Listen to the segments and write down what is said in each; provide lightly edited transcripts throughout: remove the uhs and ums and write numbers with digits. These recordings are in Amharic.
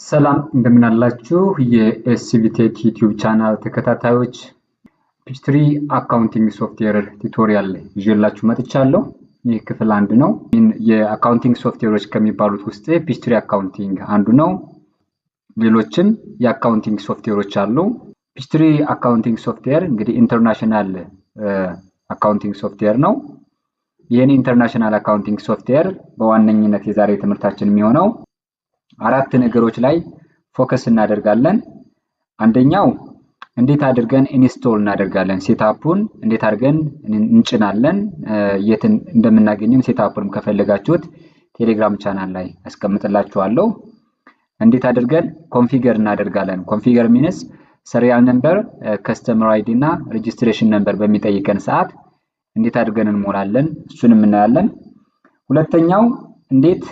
ሰላም እንደምን አላችሁ የኤስቢቴክ ዩቲዩብ ቻናል ተከታታዮች ፒችትሪ አካውንቲንግ ሶፍትዌር ቱቶሪያል ይዤላችሁ መጥቻለሁ። ይህ ክፍል 1 ነው። የአካውንቲንግ ሶፍትዌሮች ከሚባሉት ውስጥ ፒችትሪ አካውንቲንግ አንዱ ነው። ሌሎችም የአካውንቲንግ ሶፍትዌሮች አሉ። ፒችትሪ አካውንቲንግ ሶፍትዌር እንግዲህ ኢንተርናሽናል አካውንቲንግ ሶፍትዌር ነው። ይህን ኢንተርናሽናል አካውንቲንግ ሶፍትዌር በዋነኝነት የዛሬ ትምህርታችን የሚሆነው አራት ነገሮች ላይ ፎከስ እናደርጋለን። አንደኛው እንዴት አድርገን ኢንስቶል እናደርጋለን፣ ሴትአፑን እንዴት አድርገን እንጭናለን፣ የት እንደምናገኘው ሴትአፑን ከፈለጋችሁት ቴሌግራም ቻናል ላይ አስቀምጥላችኋለሁ። እንዴት አድርገን ኮንፊገር እናደርጋለን። ኮንፊገር ሚንስ ሰሪያል ነምበር፣ ከስተመር አይዲ እና ሬጂስትሬሽን ነምበር በሚጠይቀን ሰዓት እንዴት አድርገን እንሞላለን፣ እሱንም እናያለን። ሁለተኛው እንዴት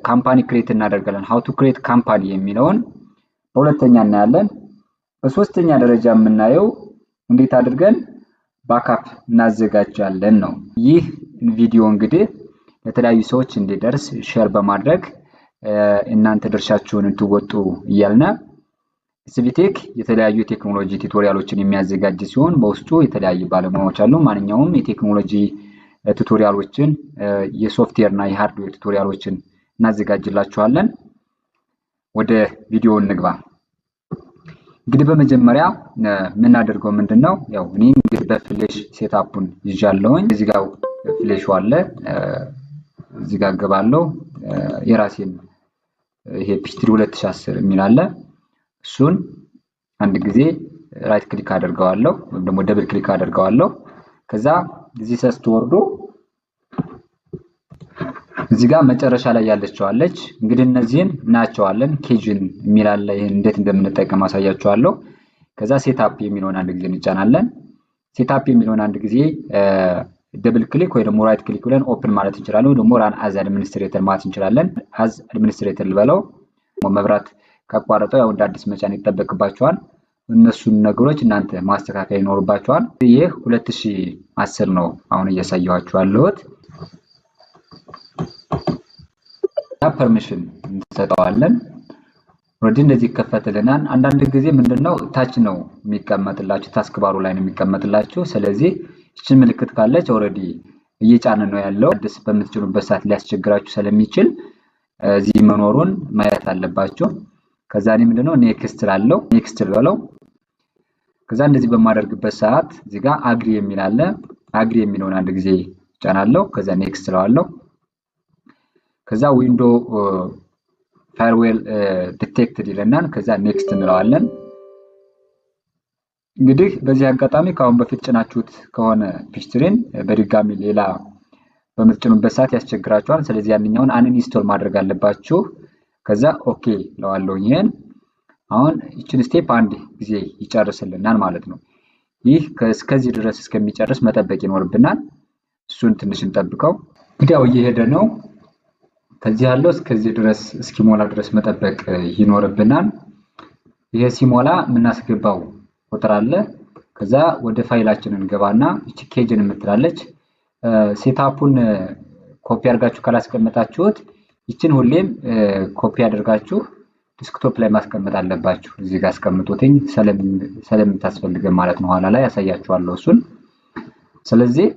ካምፓኒ ክሬት እናደርጋለን፣ ሃው ቱ ክሬት ካምፓኒ የሚለውን በሁለተኛ እናያለን። በሶስተኛ ደረጃ የምናየው እንዴት አድርገን ባክአፕ እናዘጋጃለን ነው። ይህ ቪዲዮ እንግዲህ ለተለያዩ ሰዎች እንዲደርስ ሼር በማድረግ እናንተ ድርሻችሁን እንድትወጡ እያልን ኤስቢቴክ የተለያዩ ቴክኖሎጂ ቱቶሪያሎችን የሚያዘጋጅ ሲሆን በውስጡ የተለያዩ ባለሙያዎች አሉ። ማንኛውም የቴክኖሎጂ ቱቶሪያሎችን የሶፍትዌር እና የሃርድዌር ቱቶሪያሎችን እናዘጋጅላችኋለን። ወደ ቪዲዮ እንግባ። እንግዲህ በመጀመሪያ የምናደርገው ምንድነው? ያው እኔ እንግዲህ በፍሌሽ ሴትአፑን ይዣለሁኝ። እዚህ ጋር ፍሌሹ አለ። እዚህ ጋር ገባለሁ። የራሴን ይሄ ፒችትሪ 2010 የሚል አለ። እሱን አንድ ጊዜ ራይት ክሊክ አደርገዋለሁ ወይም ደግሞ ደብል ክሊክ አደርገዋለሁ። ከዛ እዚህ ሰስት ወርዶ እዚህ ጋር መጨረሻ ላይ ያለችዋለች። እንግዲህ እነዚህን እናያቸዋለን። ኬጅን የሚል አለ። ይሄን እንዴት እንደምንጠቀም አሳያችኋለሁ። ከዛ ሴትአፕ የሚለውን አንድ ጊዜ እንጫናለን። ሴትአፕ የሚለውን አንድ ጊዜ ደብል ክሊክ ወይ ደግሞ ራይት ክሊክ ብለን ኦፕን ማለት እንችላለን። ወይ ደግሞ ራን አዝ አድሚኒስትሬተር ማለት እንችላለን። አዝ አድሚኒስትሬተር ልበለው። መብራት ካቋረጠው ያው እንደ አዲስ መጫን ይጠበቅባቸዋል። እነሱን ነገሮች እናንተ ማስተካከል ይኖርባቸዋል። ይህ 2010 ነው አሁን እያሳየኋችሁ ያለሁት። ፐርሚሽን እንሰጠዋለን። ኦልሬዲ እንደዚህ ይከፈትልናል። አንዳንድ ጊዜ ምንድነው ታች ነው የሚቀመጥላችሁ፣ ታስክ ባሩ ላይ ነው የሚቀመጥላችሁ። ስለዚህ እቺ ምልክት ካለች ኦልሬዲ እየጫነ ነው ያለው። አዲስ በምትጭኑበት ሰዓት ሊያስቸግራችሁ ስለሚችል እዚህ መኖሩን ማየት አለባችሁ። ከዛ እኔ ምንድነው ኔክስት ላለው ኔክስት ልበለው። ከዛ እንደዚህ በማደርግበት ሰዓት እዚህ ጋር አግሪ የሚል አለ። አግሪ የሚለውን አንድ ጊዜ ጫናለሁ። ከዛ ኔክስት ለዋለሁ። ከዛ ዊንዶ ፋየርዌል ዲቴክትድ ይለናል። ከዛ ኔክስት እንለዋለን። እንግዲህ በዚህ አጋጣሚ ከአሁን በፊት ጭናችሁት ከሆነ ፒችትሪን በድጋሚ ሌላ በምትጭኑበት ሰዓት ያስቸግራችኋል። ስለዚህ ያንኛውን አንኢንስቶል ማድረግ አለባችሁ። ከዛ ኦኬ ለዋለሁ። ይሄን አሁን እቺን ስቴፕ አንድ ጊዜ ይጨርስልናል ማለት ነው። ይህ እስከዚህ ድረስ እስከሚጨርስ መጠበቅ ይኖርብናል። እሱን ትንሽ እንጠብቀው። እንግዲህ ያው እየሄደ ነው። ከዚህ ያለው እስከዚህ ድረስ እስኪሞላ ድረስ መጠበቅ ይኖርብናል። ይሄ ሲሞላ የምናስገባው ቁጥር አለ። ከዛ ወደ ፋይላችን እንገባና እቺ ኬጅን የምትላለች ሴትአፑን ኮፒ አድርጋችሁ ካላስቀመጣችሁት ይችን ሁሌም ኮፒ አድርጋችሁ ዲስክቶፕ ላይ ማስቀመጥ አለባችሁ። እዚህ ጋር አስቀምጡትኝ ስለምታስፈልገን ማለት ነው። ኋላ ላይ ያሳያችኋለሁ እሱን። ስለዚህ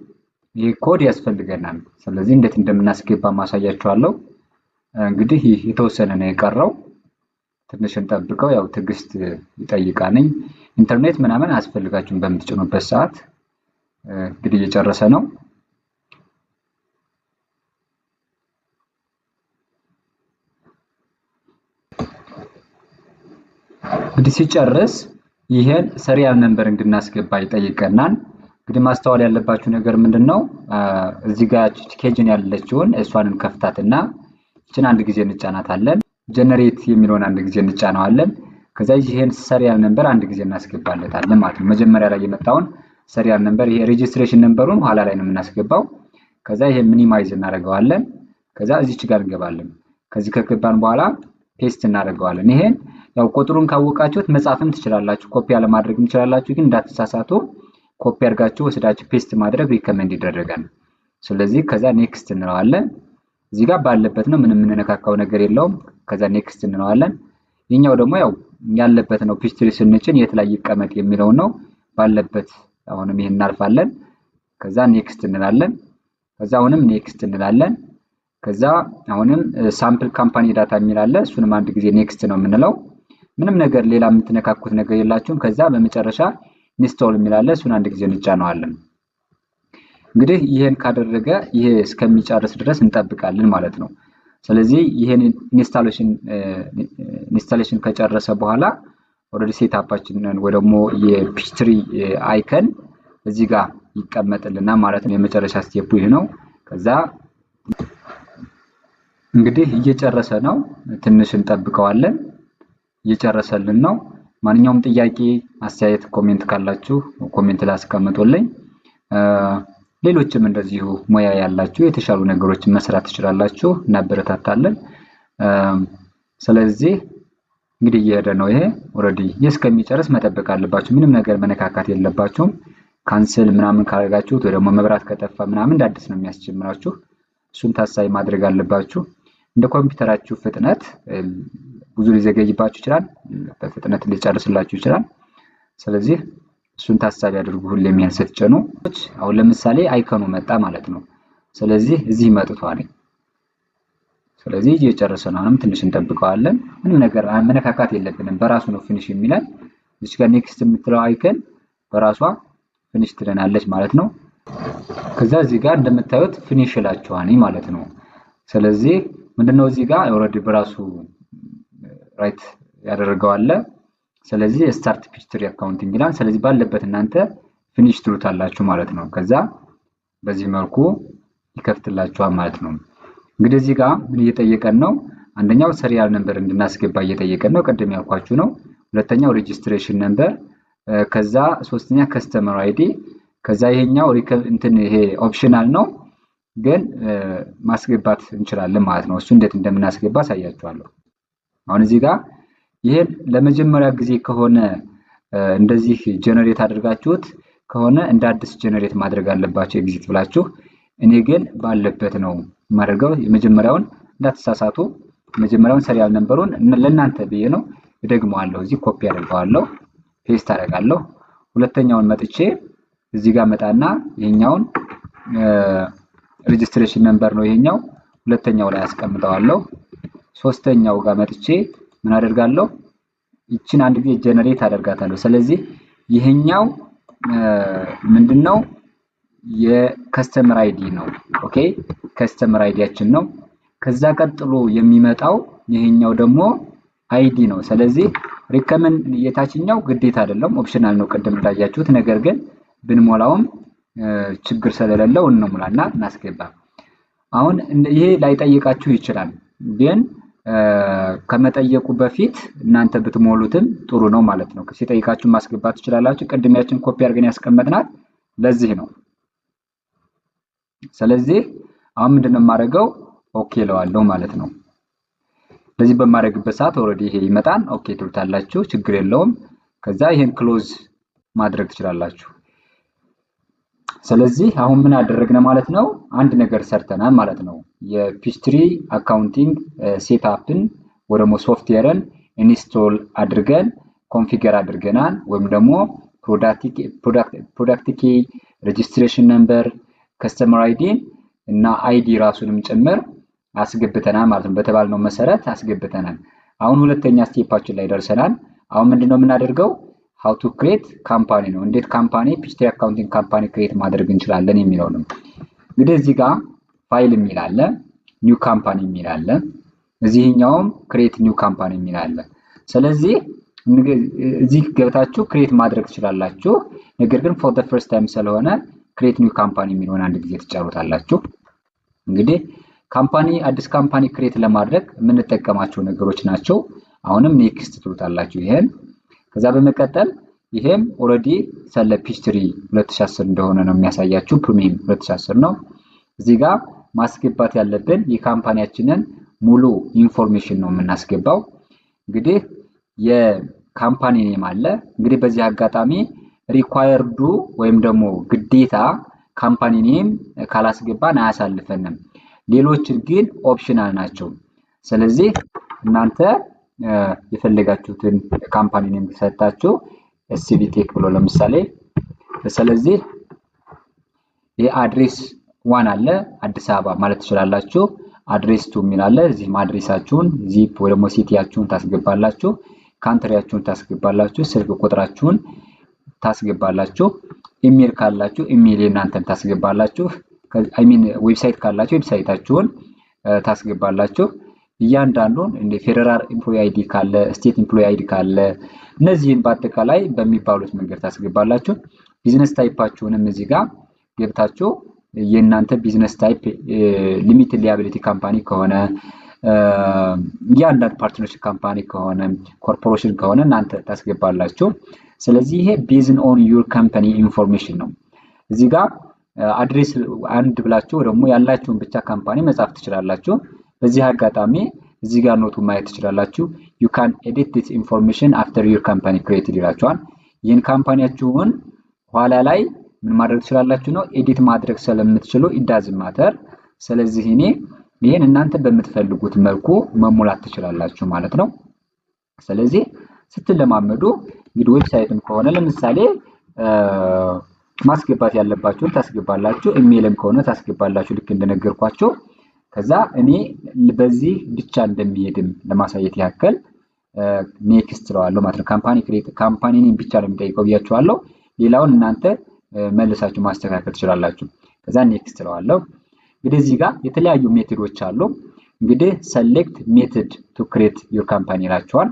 ይህ ኮድ ያስፈልገናል። ስለዚህ እንዴት እንደምናስገባ ማሳያችኋለሁ። እንግዲህ ይህ የተወሰነ ነው የቀረው። ትንሽ እንጠብቀው። ያው ትዕግስት ይጠይቃል። ኢንተርኔት ምናምን አያስፈልጋችሁም በምትጭኑበት ሰዓት። እንግዲህ እየጨረሰ ነው። እንግዲህ ሲጨርስ ይሄን ሰሪያል ነምበር እንድናስገባ ይጠይቀናል። እንግዲህ ማስተዋል ያለባችሁ ነገር ምንድነው? እዚህ ጋር ኬጅን ያለችውን እሷን እንከፍታትና እቺን አንድ ጊዜ እንጫናታለን። ጀነሬት የሚለውን አንድ ጊዜ እንጫናዋለን። ከዛ ይሄን ሰሪያል ነምበር አንድ ጊዜ እናስገባለታለን ማለት ነው። መጀመሪያ ላይ የመጣውን ሰሪያል ነምበር ይሄ ሬጂስትሬሽን ነምበሩን ኋላ ላይ ነው የምናስገባው። ከዛ ይሄ ሚኒማይዝ እናደርገዋለን። ከዛ እዚች ጋር እንገባለን። ከዚህ ከገባን በኋላ ፔስት እናደርገዋለን። ይሄን ያው ቁጥሩን ካወቃችሁት መጻፍም ትችላላችሁ፣ ኮፒ አለማድረግም ትችላላችሁ። ግን እንዳትሳሳቱ ኮፒ አድርጋችሁ ወስዳችሁ ፔስት ማድረግ ሪከመንድ ይደረጋል። ስለዚህ ከዛ ኔክስት እንለዋለን። እዚህ ጋር ባለበት ነው፣ ምንም የምንነካካው ነገር የለውም። ከዛ ኔክስት እንለዋለን። የኛው ደግሞ ያው ያለበት ነው። ፒችትሪ ስንጭን የት ላይ ይቀመጥ የሚለው ነው ባለበት። አሁንም ይሄን እናልፋለን። ከዛ ኔክስት እንላለን። ከዛ አሁንም ኔክስት እንላለን። ከዛ አሁንም ሳምፕል ካምፓኒ ዳታ የሚል አለ። እሱንም አንድ ጊዜ ኔክስት ነው የምንለው። ምንም ነገር ሌላ የምትነካኩት ነገር የላችሁም። ከዛ በመጨረሻ ኢንስቶል የሚል አለ። እሱን አንድ ጊዜ እንጫነዋለን። እንግዲህ ይሄን ካደረገ ይሄ እስከሚጨርስ ድረስ እንጠብቃለን ማለት ነው። ስለዚህ ይሄን ኢንስታሌሽን ከጨረሰ በኋላ ኦልሬዲ ሴትአፓችንን ወይ ደግሞ የፒችትሪ አይከን እዚህ ጋር ይቀመጥልናል ማለት ነው። የመጨረሻ ስቴፑ ይሄ ነው። ከዛ እንግዲህ እየጨረሰ ነው። ትንሽ እንጠብቀዋለን። እየጨረሰልን ነው። ማንኛውም ጥያቄ፣ አስተያየት፣ ኮሜንት ካላችሁ ኮሜንት ላይ አስቀምጡልኝ። ሌሎችም እንደዚሁ ሙያ ያላችሁ የተሻሉ ነገሮችን መስራት ትችላላችሁ፣ እናበረታታለን። ስለዚህ እንግዲህ እየሄደ ነው። ይሄ ኦልሬዲ እስከሚጨርስ መጠበቅ አለባችሁ። ምንም ነገር መነካካት የለባችሁም። ካንስል ምናምን ካደረጋችሁት ወይ ደግሞ መብራት ከጠፋ ምናምን እንደ አዲስ ነው የሚያስጀምራችሁ። እሱን ታሳቢ ማድረግ አለባችሁ። እንደ ኮምፒውተራችሁ ፍጥነት ብዙ ሊዘገይባችሁ ይችላል፣ በፍጥነት ሊጨርስላችሁ ይችላል። ስለዚህ እሱን ታሳቢ አድርጉ። ሁሌም ያን ስትጭኑ አሁን ለምሳሌ አይከኑ መጣ ማለት ነው። ስለዚህ እዚህ መጥቷል። ስለዚህ እየጨረሰ ነው። አሁንም ትንሽ እንጠብቀዋለን። ምንም ነገር መነካካት የለብንም። በራሱ ነው ፊኒሽ የሚለን። እዚህ ጋር ኔክስት የምትለው አይከን በራሷ ፊኒሽ ትለናለች ማለት ነው። ከዛ እዚህ ጋር እንደምታዩት ፊኒሽ ይላችኋል ማለት ነው። ስለዚህ ምንድነው እዚህ ጋር ኦልሬዲ በራሱ ራይት ያደረገው አለ። ስለዚህ ስታርት ፒችትሪ አካውንቲንግ ይላል። ስለዚህ ባለበት እናንተ ፊኒሽ ትሉታላችሁ ማለት ነው። ከዛ በዚህ መልኩ ይከፍትላችኋል ማለት ነው። እንግዲህ እዚህ ጋር ምን እየጠየቀን ነው? አንደኛው ሰሪያል ነምበር እንድናስገባ እየጠየቀን ነው። ቅድም ያልኳችሁ ነው። ሁለተኛው ሬጂስትሬሽን ነምበር፣ ከዛ ሶስተኛ ከስተመር አይዲ፣ ከዛ ይሄኛው ይሄ ኦፕሽናል ነው ግን ማስገባት እንችላለን ማለት ነው። እሱ እንዴት እንደምናስገባ አሳያችኋለሁ። አሁን እዚህ ጋር ይሄን ለመጀመሪያ ጊዜ ከሆነ እንደዚህ ጀነሬት አድርጋችሁት ከሆነ እንደ አዲስ ጀነሬት ማድረግ አለባችሁ ኤግዚት ብላችሁ። እኔ ግን ባለበት ነው ማድረገው። የመጀመሪያውን እንዳትሳሳቱ። መጀመሪያውን ሰሪያል ነምበሩን ለእናንተ ብዬ ነው እደግመዋለሁ። እዚህ ኮፒ አደርገዋለሁ፣ ፔስት አደርጋለሁ። ሁለተኛውን መጥቼ እዚህ ጋር መጣና ይሄኛውን ሬጂስትሬሽን ነምበር ነው ይሄኛው፣ ሁለተኛው ላይ አስቀምጠዋለሁ። ሶስተኛው ጋር መጥቼ ምን አደርጋለሁ? ይችን አንድ ጊዜ ጀነሬት አደርጋታለሁ። ስለዚህ ይሄኛው ምንድነው? የከስተመር አይዲ ነው። ኦኬ ከስተመር አይዲያችን ነው። ከዛ ቀጥሎ የሚመጣው ይሄኛው ደግሞ አይዲ ነው። ስለዚህ ሪከመንድ የታችኛው ግዴታ አይደለም፣ ኦፕሽናል ነው ቅድም እንዳያችሁት። ነገር ግን ብንሞላውም ችግር ስለሌለው እንሙላና እናስገባ። አሁን ይሄ ላይጠይቃችሁ ይችላል፣ ግን ከመጠየቁ በፊት እናንተ ብትሞሉትም ጥሩ ነው ማለት ነው። ሲጠይቃችሁ ማስገባት ትችላላችሁ። ቅድሚያችን ኮፒ አድርገን ያስቀመጥናት ለዚህ ነው። ስለዚህ አሁን ምንድነው የማደርገው? ኦኬ እለዋለሁ ማለት ነው። ለዚህ በማድረግበት ሰዓት ኦልሬዲ ይሄ ይመጣል። ኦኬ ትሉታላችሁ፣ ችግር የለውም። ከዛ ይሄን ክሎዝ ማድረግ ትችላላችሁ። ስለዚህ አሁን ምን አደረግነ ማለት ነው? አንድ ነገር ሰርተናል ማለት ነው። የፒችትሪ አካውንቲንግ ሴትአፕን ወይ ደግሞ ሶፍትዌርን ኢንስቶል አድርገን ኮንፊገር አድርገናል። ወይም ደግሞ ፕሮዳክት ኪ፣ ሬጂስትሬሽን ነምበር፣ ከስተመር አይዲ እና አይዲ ራሱንም ጭምር አስገብተናል ማለት ነው። በተባልነው መሰረት አስገብተናል። አሁን ሁለተኛ ስቴፓችን ላይ ደርሰናል። አሁን ምንድነው የምናደርገው? how to create ካምፓኒ ነው። እንዴት ካምፓኒ ፒችትሪ አካውንቲንግ ካምፓኒ ክሬት ማድረግ እንችላለን የሚለው ነው። እንግዲህ እዚህ ጋር ፋይል የሚል አለ፣ ኒው ካምፓኒ የሚል አለ፣ እዚህኛውም ክሬት ኒው ካምፓኒ የሚል አለ። ስለዚህ እዚህ ገብታችሁ ክሬት ማድረግ ትችላላችሁ። ነገር ግን for the first time ስለሆነ ክሬት ኒው ካምፓኒ የሚለውን አንድ ጊዜ ትጫሩታላችሁ። እንግዲህ ካምፓኒ አዲስ ካምፓኒ ክሬት ለማድረግ የምንጠቀማቸው ነገሮች ናቸው። አሁንም ኔክስት ትሉታላችሁ ይሄን። ከዛ በመቀጠል ይሄም ኦልሬዲ ስለ ፒችትሪ 2010 እንደሆነ ነው የሚያሳያችሁ። ፕሪሚየም 2010 ነው። እዚህ ጋር ማስገባት ያለብን የካምፓኒያችንን ሙሉ ኢንፎርሜሽን ነው የምናስገባው። እንግዲህ የካምፓኒ ኔም አለ። እንግዲህ በዚህ አጋጣሚ ሪኳየርዱ ወይም ደግሞ ግዴታ ካምፓኒ ኔም ካላስገባን አያሳልፈንም። ሌሎች ግን ኦፕሽናል ናቸው። ስለዚህ እናንተ የፈለጋችሁትን ካምፓኒ ኔም ሰጣችሁ ኤስሲቢ ቴክ ብሎ ለምሳሌ ስለዚህ የአድሬስ 1 አለ አዲስ አበባ ማለት ትችላላችሁ አድሬስ 2 የሚል አለ እዚህም አድሬሳችሁን ዚፕ ወይ ደግሞ ሲቲያችሁን ታስገባላችሁ ካንትሪያችሁን ታስገባላችሁ ስልክ ቁጥራችሁን ታስገባላችሁ ኢሜል ካላችሁ ኢሜል እናንተን ታስገባላችሁ አይ ሚን ዌብሳይት ካላችሁ ዌብሳይታችሁን ታስገባላችሁ እያንዳንዱን እንደ ፌደራል ኤምፕሎይ አይዲ ካለ ስቴት ኤምፕሎይ አይዲ ካለ እነዚህን በአጠቃላይ በሚባሉት መንገድ ታስገባላችሁ ቢዝነስ ታይፓችሁንም እዚህ ጋር ገብታችሁ የእናንተ ቢዝነስ ታይፕ ሊሚትድ ሊያቢሊቲ ካምፓኒ ከሆነ ያንዳንድ ፓርትነርሺፕ ካምፓኒ ከሆነ ኮርፖሬሽን ከሆነ እናንተ ታስገባላችሁ ስለዚህ ይሄ ቤዝን ኦን ዩር ካምፓኒ ኢንፎርሜሽን ነው እዚህ ጋር አድሬስ አንድ ብላችሁ ደግሞ ያላችሁን ብቻ ካምፓኒ መጻፍ ትችላላችሁ በዚህ አጋጣሚ እዚህ ጋር ኖቱ ማየት ትችላላችሁ you can edit this information after your company created ይላችኋል ይህን ካምፓኒያችሁን ኋላ ላይ ምን ማድረግ ትችላላችሁ ነው ኤዲት ማድረግ ስለምትችሉ it doesn't matter ስለዚህ ይሄን እናንተ በምትፈልጉት መልኩ መሙላት ትችላላችሁ ማለት ነው ስለዚህ ስትለማመዱ እንግዲህ ዌብሳይትም ከሆነ ለምሳሌ ማስገባት ያለባችሁን ታስገባላችሁ ኢሜልም ከሆነ ታስገባላችሁ ልክ እንደነገርኳችሁ ከዛ በዚህ ብቻ እንደሚሄድም ለማሳየት ያከል ኔክስት ትለዋለሁ ማለት ነው ካምፓኒ ኔም ብቻ ነው የሚጠይቀው ብያችኋለሁ ሌላውን እናንተ መልሳችሁ ማስተካከል ትችላላችሁ ከዛ ኔክስት ትለዋለሁ እንግዲህ እዚህ ጋር የተለያዩ ሜተዶች አሉ እንግዲህ select method to create your company ይላችኋል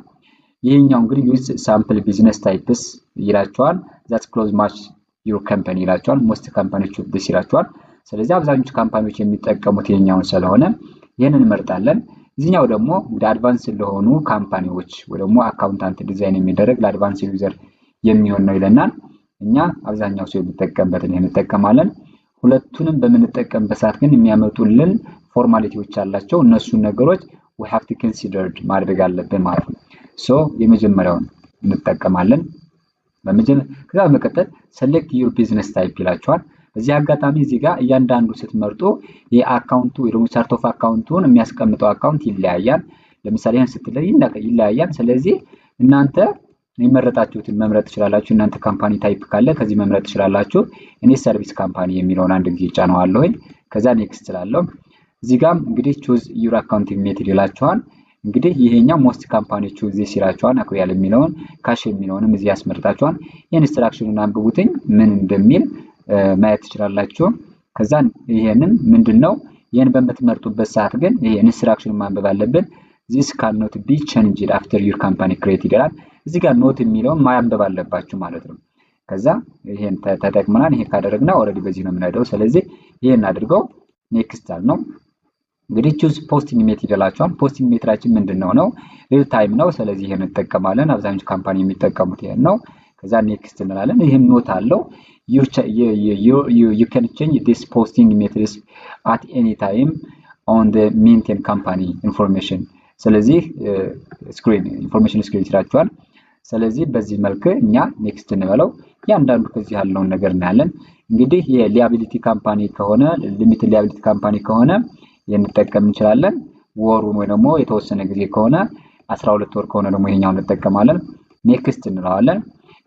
ይሄኛው እንግዲህ use sample business types ይላችኋል that close match your company ይላችኋል most companies choose this ይላችኋል ስለዚህ አብዛኞቹ ካምፓኒዎች የሚጠቀሙት የኛውን ስለሆነ ይሄንን እንመርጣለን እዚህኛው ደግሞ እንግዲህ አድቫንስ ለሆኑ ካምፓኒዎች ወይ ደግሞ አካውንታንት ዲዛይን የሚደረግ ለአድቫንስ ዩዘር የሚሆን ነው ይለናል እኛ አብዛኛው ሰው የሚጠቀምበትን ይሄን እንጠቀማለን ሁለቱንም በመንጠቀምበት ሰዓት ግን የሚያመጡልን ፎርማሊቲዎች አላቸው እነሱን ነገሮች we have to considered ማድረግ አለብን ማለት ነው ሶ የመጀመሪያውን እንጠቀማለን ከዛ በመቀጠል select your business type ይላችኋል በዚህ አጋጣሚ እዚህ ጋር እያንዳንዱ ስትመርጡ የአካውንቱ ወይ ደግሞ ቻርት ኦፍ አካውንቱን የሚያስቀምጠው አካውንት ይለያያል ለምሳሌ ይሄን ስትለይ ይለያያል ስለዚህ እናንተ የመረጣችሁትን መምረጥ ትችላላችሁ እናንተ ካምፓኒ ታይፕ ካለ ከዚህ መምረጥ ትችላላችሁ እኔ ሰርቪስ ካምፓኒ የሚለውን አንድ ጊዜ ጫነዋለሁኝ ከዛ ኔክስት ትላለሁ እዚህ ጋር እንግዲህ choose your accounting method ይላችኋል እንግዲህ ይሄኛው most company choose this ይላችኋል አኩሪያል የሚለውን ካሽ የሚለውንም እዚህ ያስመርጣችኋል ኢንስትራክሽኑን አንብቡትኝ ምን እንደሚል ማየት ትችላላችሁ ከዛ ይሄንን ምንድነው ይሄን በመትመርጡበት ሰዓት ግን ይሄ ኢንስትራክሽን ማንበብ አለብን this cannot be changed after your company created ይላል እዚህ ጋር ኖት የሚለውን ማንበብ አለባችሁ ማለት ነው ከዛ ይሄን ተጠቅመናል ይሄ ካደረግና ኦሬዲ በዚህ ነው የምንሄደው ስለዚህ ይሄን አድርገው ኔክስት አልነው እንግዲህ choose posting method ይላችኋል posting ሜትራችን ምንድነው ነው ሪል ታይም ነው ስለዚህ ይሄን እንጠቀማለን አብዛኞቹ ካምፓኒ የሚጠቀሙት ይሄን ነው ከዛ ኔክስት እንላለን ይሄን ኖት አለው you can change this posting methods at any time on the maintain company information ስለዚህ ኢንፎርሜሽን ስክሪን ይላችኋል ስለዚህ በዚህ መልኩ እኛ ኔክስት እንበለው ያንዳንዱ ከዚህ ያለውን ነገር እናያለን እንግዲህ የሊያቢሊቲ ካምፓኒ ከሆነ ሊሚትድ ሊያቢሊቲ ካምፓኒ ከሆነ የንጠቀም እንችላለን ወሩን ወይ ደግሞ የተወሰነ ጊዜ ከሆነ 12 ወር ከሆነ ደግሞ ይሄኛውን እንጠቀማለን ኔክስት እንለዋለን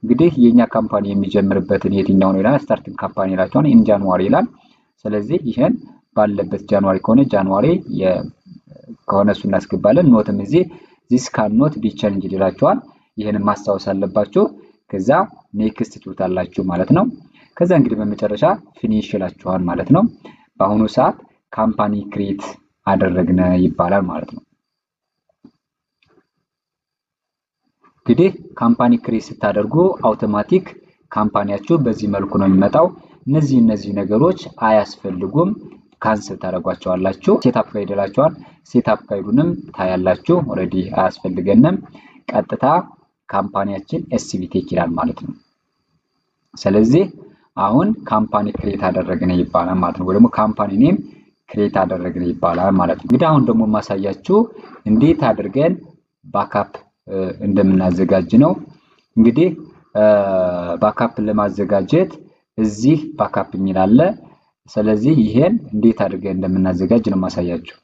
እንግዲህ የኛ ካምፓኒ የሚጀምርበትን የትኛው ነው ይላል ስታርቲንግ ካምፓኒ ይላችኋል ኢን ጃንዋሪ ይላል ስለዚህ ይሄን ባለበት ጃንዋሪ ከሆነ ጃንዋሪ ከሆነ እሱ እናስገባለን ኖትም እዚህ this cannot be changed ይላችኋል ይሄንን ማስተዋወስ አለባችሁ ከዛ ኔክስት ትሉታላችሁ ማለት ነው ከዛ እንግዲህ በመጨረሻ ፊኒሽ ይላችኋል ማለት ነው በአሁኑ ሰዓት ካምፓኒ ክሬት አደረግነ ይባላል ማለት ነው እንግዲህ ካምፓኒ ክሬት ስታደርጉ አውቶማቲክ ካምፓኒያችሁ በዚህ መልኩ ነው የሚመጣው እነዚህ ነገሮች አያስፈልጉም ካንሰል ታደርጓቸዋላችሁ ሴትአፕ ጋይድ ይላችኋል ሴትአፕ ጋይዱንም ታያላችሁ ኦሬዲ አያስፈልገንም ቀጥታ ካምፓኒያችን ኤስሲቢ ቴክ ይላል ማለት ነው ስለዚህ አሁን ካምፓኒ ክሬት አደረግነ ይባላል ማለት ነው ወይ ደግሞ ካምፓኒ ኔም ክሬት አደረግነ ይባላል ማለት ነው እንግዲህ አሁን ደግሞ ማሳያችሁ እንዴት አድርገን ባክአፕ እንደምናዘጋጅ ነው እንግዲህ ባክአፕ ለማዘጋጀት እዚህ ባክአፕ የሚላለ ስለዚህ ይሄን እንዴት አድርገን እንደምናዘጋጅ ነው ማሳያችሁ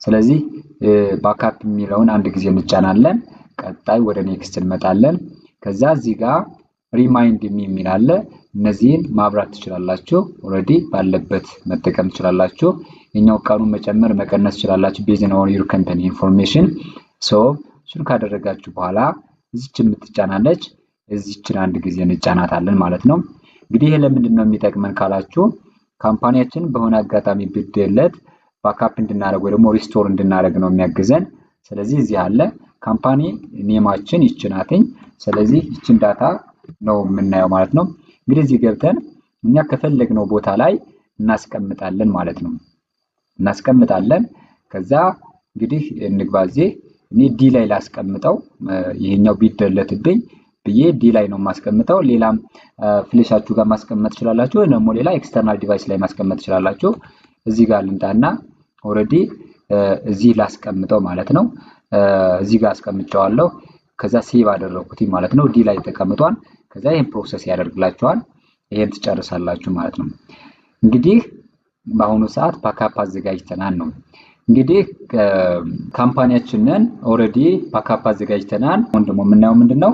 ስለዚህ ባካፕ የሚለውን አንድ ጊዜ እንጫናለን። ቀጣይ ወደ ኔክስት እንመጣለን። ከዛ እዚህ ጋር ሪማይንድ የሚል አለ። እነዚህን ማብራት ትችላላችሁ። ኦሬዲ ባለበት መጠቀም ትችላላችሁ። የኛው ቀኑን መጨመር መቀነስ ትችላላችሁ ቤዝድ ኦን ዩር ካምፓኒ ኢንፎርሜሽን። እሱን ካደረጋችሁ በኋላ እዚች የምትጫናለች እዚችን አንድ ጊዜ እንጫናታለን ማለት ነው። እንግዲህ ይሄ ለምንድን ነው የሚጠቅመን ካላችሁ ካምፓኒያችን በሆነ አጋጣሚ ቢደለት ባካፕ እንድናደርግ ወይ ደግሞ ሪስቶር እንድናደርግ ነው የሚያግዘን። ስለዚህ እዚህ አለ ካምፓኒ ኔማችን ይችናትኝ። ስለዚህ ይችን ዳታ ነው የምናየው ማለት ነው። እንግዲህ እዚህ ገብተን እኛ ከፈለግነው ቦታ ላይ እናስቀምጣለን ማለት ነው። እናስቀምጣለን። ከዛ እንግዲህ እንግባዜ እኔ ዲ ላይ ላስቀምጠው። ይሄኛው ቢደለትብኝ ብዬ ዲ ላይ ነው ማስቀምጠው። ሌላም ፍሌሻችሁ ጋር ማስቀመጥ ትችላላችሁ ወይ ደግሞ ሌላ ኤክስተርናል ዲቫይስ ላይ ማስቀመጥ ትችላላችሁ። እዚህ ጋር ልምጣና ኦሬዲ እዚህ ላስቀምጠው ማለት ነው። እዚህ ጋር አስቀምጫዋለሁ። ከዛ ሴቭ አደረኩት ማለት ነው። ዲ ላይ ተቀምጧል። ከዛ ይሄን ፕሮሰስ ያደርግላችኋል። ይሄን ትጨርሳላችሁ ማለት ነው። እንግዲህ በአሁኑ ሰዓት ባካፕ አዘጋጅተናል ነው። እንግዲህ ካምፓኒያችንን ኦሬዲ ባካፕ አዘጋጅተናል። አሁን ደግሞ የምናየው ምንድነው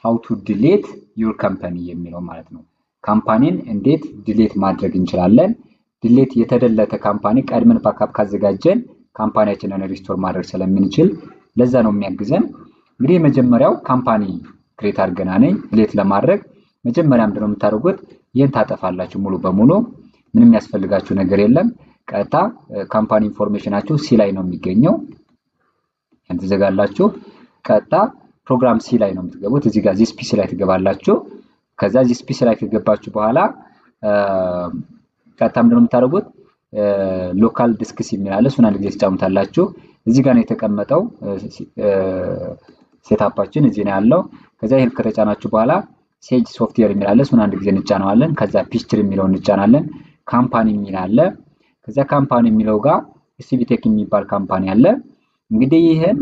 how to delete your company የሚለው ማለት ነው። ካምፓኒን እንዴት ዲሌት ማድረግ እንችላለን? ዲሌት የተደለተ ካምፓኒ ቀድመን ባካፕ ካዘጋጀን ካምፓኒያችንን ሪስቶር ማድረግ ስለምንችል ለዛ ነው የሚያግዘን። እንግዲህ መጀመሪያው ካምፓኒ ክሬት አድርገናል። ዲሌት ለማድረግ መጀመሪያ ምንድነው የምታደርጉት? ይሄን ታጠፋላችሁ ሙሉ በሙሉ ምንም ያስፈልጋችሁ ነገር የለም። ቀጥታ ካምፓኒ ኢንፎርሜሽናችሁ ሲ ላይ ነው የሚገኘው። ያን ትዘጋላችሁ። ቀጥታ ፕሮግራም ሲ ላይ ነው የምትገቡት። እዚህ ጋር ዚስፒሲ ላይ ትገባላችሁ። ከዛ ዚስፒሲ ላይ ከገባችሁ በኋላ ቀጥታ ምንድነው የምታደርጉት? ሎካል ዲስክስ የሚላል እሱን አንድ ጊዜ ትጫኑታላችሁ። እዚህ ጋር ነው የተቀመጠው ሴታፓችን እዚህ ነው ያለው። ከዛ ይሄን ከተጫናችሁ በኋላ ሴጅ ሶፍትዌር የሚላል እሱን አንድ ጊዜ እንጫናዋለን። ከዛ ፒችትሪ የሚለውን እንጫናለን። ካምፓኒ የሚል አለ። ከዛ ካምፓኒ የሚለው ጋር ኤስሲቪቴክ የሚባል ካምፓኒ አለ። እንግዲህ ይሄን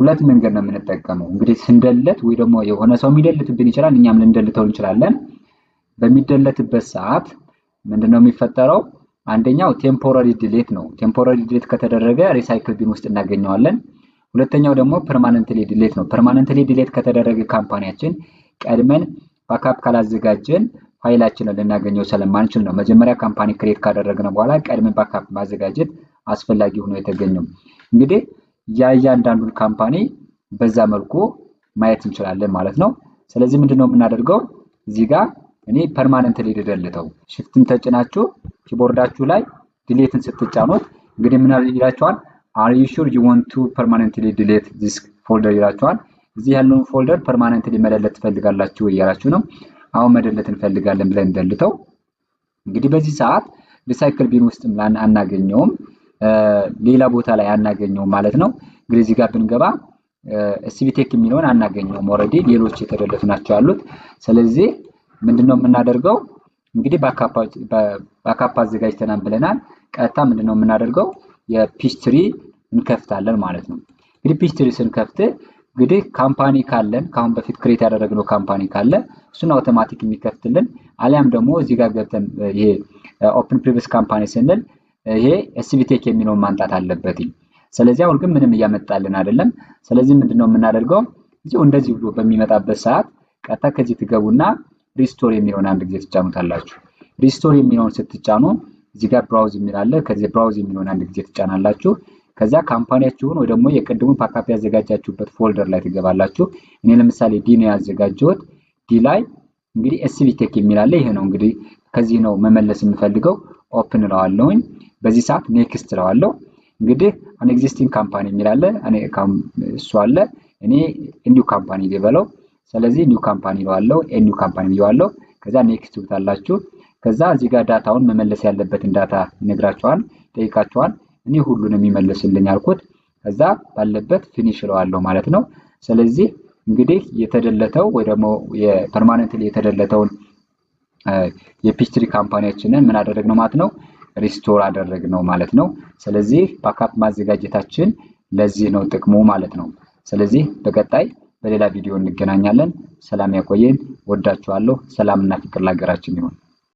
ሁለት መንገድ ነው የምንጠቀመው። እንግዲህ ስንደለት ወይ ደግሞ የሆነ ሰው የሚደልትብን ይችላል፣ እኛም ልንደልተው እንችላለን። በሚደለትበት ሰዓት ምንድነው የሚፈጠረው? አንደኛው ቴምፖራሪ ዲሌት ነው። ቴምፖራሪ ዲሌት ከተደረገ ሪሳይክል ቢን ውስጥ እናገኘዋለን። ሁለተኛው ደግሞ ፐርማነንትሊ ዲሌት ነው። ፐርማነንትሊ ዲሌት ከተደረገ ካምፓኒያችን ቀድመን ባካፕ ካላዘጋጀን ፋይላችንን ልናገኘው ስለማንችል ነው መጀመሪያ ካምፓኒ ክሬት ካደረግን በኋላ ቀድመን ባካፕ ማዘጋጀት አስፈላጊ ሆኖ የተገኘው። እንግዲህ ያያንዳንዱን ካምፓኒ በዛ መልኩ ማየት እንችላለን ማለት ነው። ስለዚህ ምንድነው የምናደርገው? እዚህ ጋር እኔ ፐርማነንትሊ ልደልተው። ሽፍትን ተጭናችሁ ኪቦርዳችሁ ላይ ዲሌትን ስትጫኑት እንግዲህ ምን ይላችኋል? are you sure you want to permanently delete this folder ይላችኋል። እዚህ ያለውን ፎልደር ፐርማነንትሊ መደለት ትፈልጋላችሁ እያላችሁ ነው። አሁን መደለት እንፈልጋለን ብለን እንደልተው። እንግዲህ በዚህ ሰዓት ሪሳይክል ቢን ውስጥም አናገኘውም፣ ሌላ ቦታ ላይ አናገኘውም ማለት ነው። እንግዲህ እዚህ ጋር ብንገባ ኤስሲቪቴክ የሚለውን አናገኘውም። ኦሬዲ ሌሎች የተደለቱ ናቸው ያሉት። ስለዚህ ምንድነው የምናደርገው? እንግዲህ ባካፕ አዘጋጅተናል ብለናል። ቀጥታ ምንድነው የምናደርገው? የፒችትሪ እንከፍታለን ማለት ነው። እንግዲህ ፒችትሪ ስንከፍት እንግዲህ ካምፓኒ ካለን ካሁን በፊት ክሬት ያደረግነው ካምፓኒ ካለ እሱን አውቶማቲክ የሚከፍትልን፣ አሊያም ደግሞ እዚህ ጋር ገብተን ይሄ ኦፕን ፕሪቪየስ ካምፓኒ ስንል ይሄ ኤስሲቪቴክ የሚለውን ማንጣት አለበት። ስለዚህ አሁን ግን ምንም እያመጣልን አይደለም። ስለዚህ ምንድነው የምናደርገው? እዚሁ እንደዚህ ብሎ በሚመጣበት ሰዓት ቀጥታ ከዚህ ትገቡና ሪስቶር የሚለውን አንድ ጊዜ ትጫኑታላችሁ። ሪስቶር የሚለውን ስትጫኑ እዚህ ጋር ብራውዝ የሚል አለ። ከዚህ ብራውዝ የሚለውን አንድ ጊዜ ትጫናላችሁ። ከዛ ካምፓኒያችሁን ወይ ደግሞ የቅድሙን ባካፕ ያዘጋጃችሁበት ፎልደር ላይ ትገባላችሁ። እኔ ለምሳሌ ዲ ነው ያዘጋጀሁት። ዲ ላይ እንግዲህ ኤስሲቪቴክ የሚል አለ። ይሄ ነው እንግዲህ ከዚህ ነው መመለስ የምፈልገው። ኦፕን እለዋለሁኝ። በዚህ ሰዓት ኔክስት እለዋለሁ። እንግዲህ አን ኤግዚስቲንግ ካምፓኒ የሚል አለ። እሱ አለ። እኔ ኒው ካምፓኒ ልበለው። ስለዚህ ኒው ካምፓኒ እለዋለሁ። ኒው ካምፓኒ እለዋለሁ። ከዛ ኔክስት ትሉታላችሁ። ከዛ እዚህ ጋር ዳታውን መመለስ ያለበትን ዳታ ይነግራችኋል፣ ጠይቃችኋል። እኔ ሁሉንም ይመልስልኝ አልኩት። ከዛ ባለበት ፊኒሽ እለዋለሁ ማለት ነው። ስለዚህ እንግዲህ የተደለተው ወይ ደግሞ የፐርማነንትሊ የተደለተውን የፒችትሪ ካምፓኒያችንን ምን አደረግነው ማለት ነው? ሪስቶር አደረግነው ማለት ነው። ስለዚህ ባካፕ ማዘጋጀታችን ለዚህ ነው ጥቅሙ ማለት ነው። ስለዚህ በቀጣይ በሌላ ቪዲዮ እንገናኛለን። ሰላም ያቆየን። ወዳችኋለሁ። ሰላምና ፍቅር ለሀገራችን ይሁን።